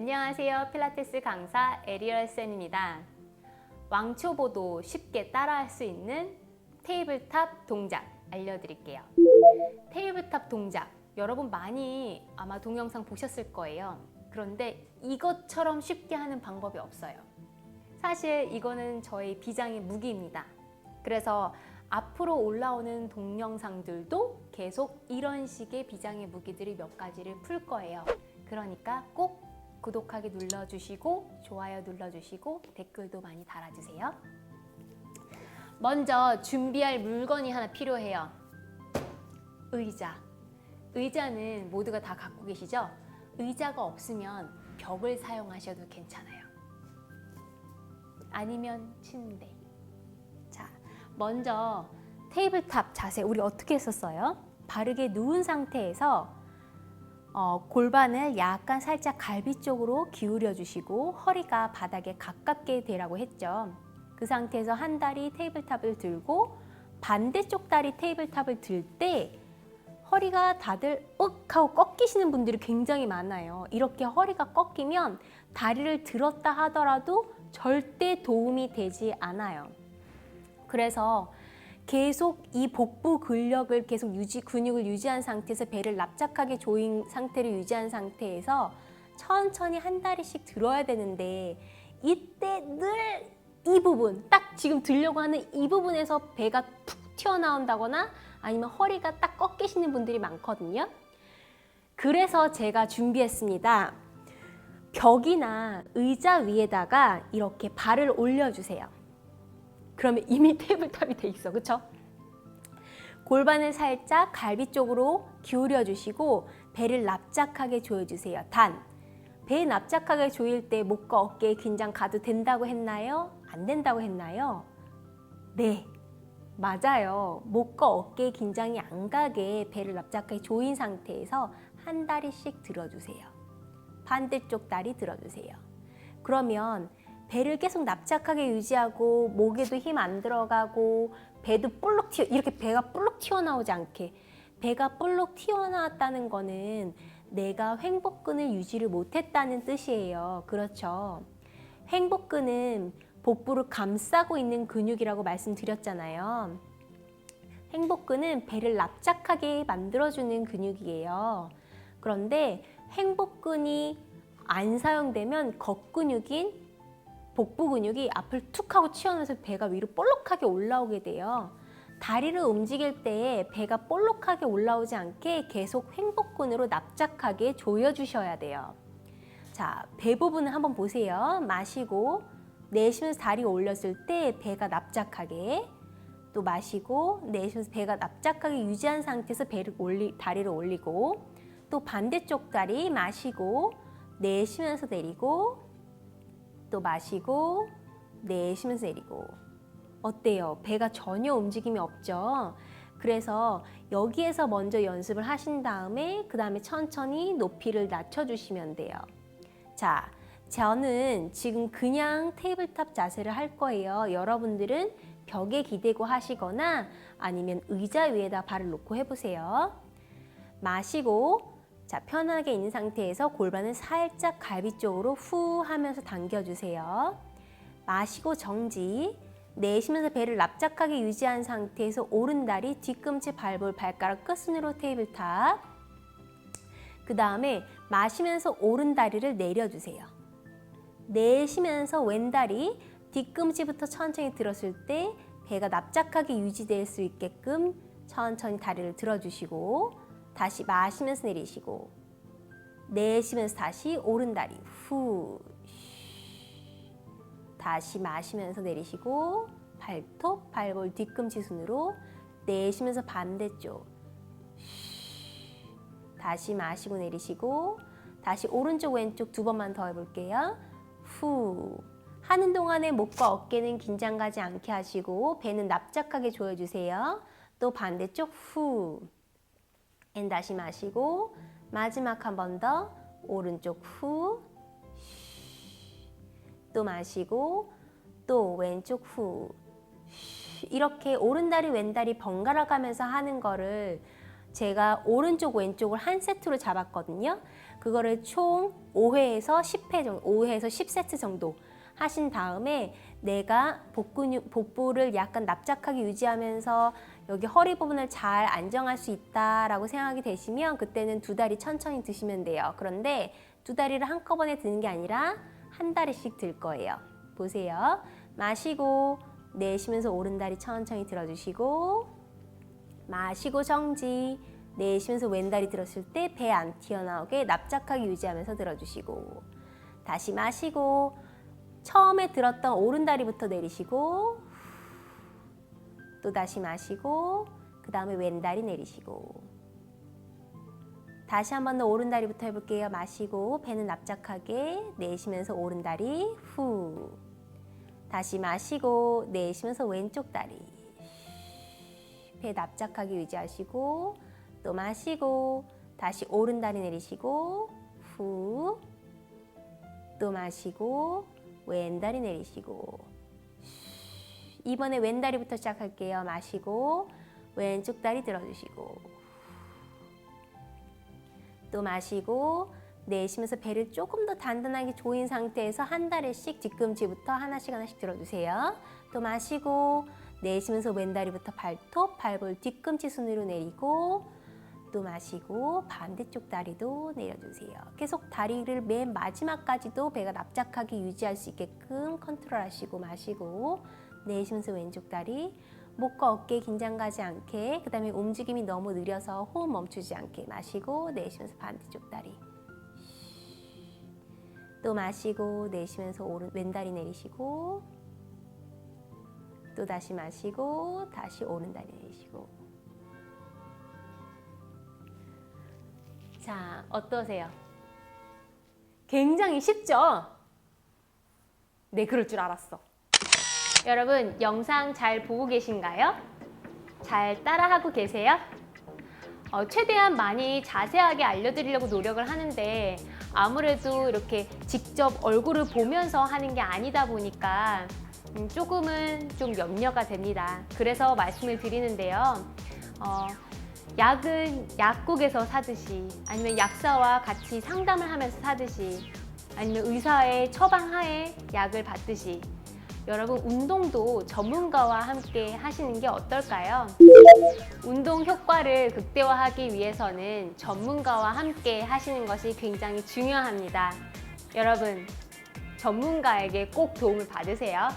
안녕하세요. 필라테스 강사 에리얼 쌤입니다. 왕초보도 쉽게 따라할 수 있는 테이블탑 동작 알려드릴게요. 테이블탑 동작 여러분 많이 아마 동영상 보셨을 거예요. 그런데 이것처럼 쉽게 하는 방법이 없어요. 사실 이거는 저의 비장의 무기입니다. 그래서 앞으로 올라오는 동영상들도 계속 이런 식의 비장의 무기들이 몇 가지를 풀 거예요. 그러니까 꼭 구독하기 눌러주시고 좋아요 눌러주시고 댓글도 많이 달아주세요. 먼저 준비할 물건이 하나 필요해요. 의자. 의자는 모두가 다 갖고 계시죠? 의자가 없으면 벽을 사용하셔도 괜찮아요. 아니면 침대. 자, 먼저 테이블탑 자세 우리 어떻게 했었어요? 바르게 누운 상태에서 골반을 약간 살짝 갈비 쪽으로 기울여 주시고 허리가 바닥에 가깝게 대라고 했죠. 그 상태에서 한 다리 테이블탑을 들고 반대쪽 다리 테이블탑을 들 때 허리가 다들 윽 하고 꺾이시는 분들이 굉장히 많아요. 이렇게 허리가 꺾이면 다리를 들었다 하더라도 절대 도움이 되지 않아요. 그래서 계속 이 복부 근력을 계속 근육을 유지한 상태에서 배를 납작하게 조인 상태를 유지한 상태에서 천천히 한 다리씩 들어야 되는데 이때 늘 이 부분 딱 지금 들려고 하는 이 부분에서 배가 푹 튀어나온다거나 아니면 허리가 딱 꺾이시는 분들이 많거든요. 그래서 제가 준비했습니다. 벽이나 의자 위에다가 이렇게 발을 올려주세요. 그러면 이미 테이블탑이 돼 있어, 그쵸? 골반을 살짝 갈비 쪽으로 기울여 주시고 배를 납작하게 조여주세요. 단, 배 납작하게 조일 때 목과 어깨에 긴장 가도 된다고 했나요? 안 된다고 했나요? 네, 맞아요. 목과 어깨에 긴장이 안 가게 배를 납작하게 조인 상태에서 한 다리씩 들어주세요. 반대쪽 다리 들어주세요. 그러면 배를 계속 납작하게 유지하고 목에도 힘 안 들어가고 배도 볼록 이렇게 배가 볼록 튀어나오지 않게 배가 볼록 튀어나왔다는 거는 내가 횡복근을 유지를 못했다는 뜻이에요. 그렇죠? 횡복근은 복부를 감싸고 있는 근육이라고 말씀드렸잖아요. 횡복근은 배를 납작하게 만들어주는 근육이에요. 그런데 횡복근이 안 사용되면 겉근육인 복부 근육이 앞을 툭 하고 튀어나와서 배가 위로 볼록하게 올라오게 돼요. 다리를 움직일 때 배가 볼록하게 올라오지 않게 계속 횡복근으로 납작하게 조여주셔야 돼요. 자, 배 부분을 한번 보세요. 마시고 내쉬면서 다리 올렸을 때 배가 납작하게 또 마시고 내쉬면서 배가 납작하게 유지한 상태에서 다리를 올리고 또 반대쪽 다리 마시고 내쉬면서 내리고 또 마시고 내쉬면서 내리고 어때요? 배가 전혀 움직임이 없죠? 그래서 여기에서 먼저 연습을 하신 다음에 그 다음에 천천히 높이를 낮춰주시면 돼요. 자, 저는 지금 그냥 테이블탑 자세를 할 거예요. 여러분들은 벽에 기대고 하시거나 아니면 의자 위에다 발을 놓고 해보세요. 마시고 자, 편하게 있는 상태에서 골반을 살짝 갈비 쪽으로 후 하면서 당겨주세요. 마시고 정지. 내쉬면서 배를 납작하게 유지한 상태에서 오른다리 뒤꿈치 발볼 발가락 끝순으로 테이블탑. 그 다음에 마시면서 오른다리를 내려주세요. 내쉬면서 왼다리 뒤꿈치부터 천천히 들었을 때 배가 납작하게 유지될 수 있게끔 천천히 다리를 들어주시고 다시 마시면서 내리시고 내쉬면서 다시 오른다리 후 다시 마시면서 내리시고 발톱, 발볼, 뒤꿈치 순으로 내쉬면서 반대쪽 다시 마시고 내리시고 다시 오른쪽 왼쪽 두 번만 더 해볼게요. 후 하는 동안에 목과 어깨는 긴장 가지 않게 하시고 배는 납작하게 조여주세요. 또 반대쪽 후 다시 마시고 마지막 한 번 더 오른쪽 후 또 마시고 또 왼쪽 후 이렇게 오른다리 왼다리 번갈아 가면서 하는 거를 제가 오른쪽 왼쪽을 한 세트로 잡았거든요. 그거를 총 5회에서 10회 정도, 5회에서 10세트 정도 하신 다음에 내가 복부를 약간 납작하게 유지하면서 여기 허리 부분을 잘 안정할 수 있다라고 생각이 되시면 그때는 두 다리 천천히 드시면 돼요. 그런데 두 다리를 한꺼번에 드는 게 아니라 한 다리씩 들 거예요. 보세요. 마시고 내쉬면서 오른다리 천천히 들어주시고, 마시고 정지, 내쉬면서 왼다리 들었을 때 배 안 튀어나오게 납작하게 유지하면서 들어주시고, 다시 마시고 처음에 들었던 오른다리부터 내리시고, 또 다시 마시고, 그 다음에 왼다리 내리시고, 다시 한 번 더 오른다리부터 해볼게요. 마시고 배는 납작하게, 내쉬면서 오른다리 후, 다시 마시고 내쉬면서 왼쪽 다리, 배 납작하게 유지하시고, 또 마시고 다시 오른다리 내리시고 후, 또 마시고 왼다리 내리시고, 이번에 왼다리부터 시작할게요. 마시고 왼쪽 다리 들어주시고, 또 마시고 내쉬면서 배를 조금 더 단단하게 조인 상태에서 한 다리씩 뒤꿈치부터 하나씩 들어주세요. 또 마시고 내쉬면서 왼다리부터 발톱, 발볼 뒤꿈치 순으로 내리고, 또 마시고 반대쪽 다리도 내려주세요. 계속 다리를 맨 마지막까지도 배가 납작하게 유지할 수 있게끔 컨트롤하시고, 마시고 내쉬면서 왼쪽 다리, 목과 어깨에 긴장 가지 않게, 그 다음에 움직임이 너무 느려서 호흡 멈추지 않게 마시고 내쉬면서 반대쪽 다리, 또 마시고 내쉬면서 왼다리 내리시고, 또 다시 마시고 다시 오른다리 내리시고. 자, 어떠세요? 굉장히 쉽죠? 네, 그럴 줄 알았어. 여러분, 영상 잘 보고 계신가요? 잘 따라하고 계세요? 최대한 많이 자세하게 알려드리려고 노력을 하는데 아무래도 이렇게 직접 얼굴을 보면서 하는 게 아니다 보니까 조금은 좀 염려가 됩니다. 그래서 말씀을 드리는데요. 약은 약국에서 사듯이, 아니면 약사와 같이 상담을 하면서 사듯이, 아니면 의사의 처방하에 약을 받듯이, 여러분 운동도 전문가와 함께 하시는 게 어떨까요? 운동 효과를 극대화하기 위해서는 전문가와 함께 하시는 것이 굉장히 중요합니다. 여러분, 전문가에게 꼭 도움을 받으세요.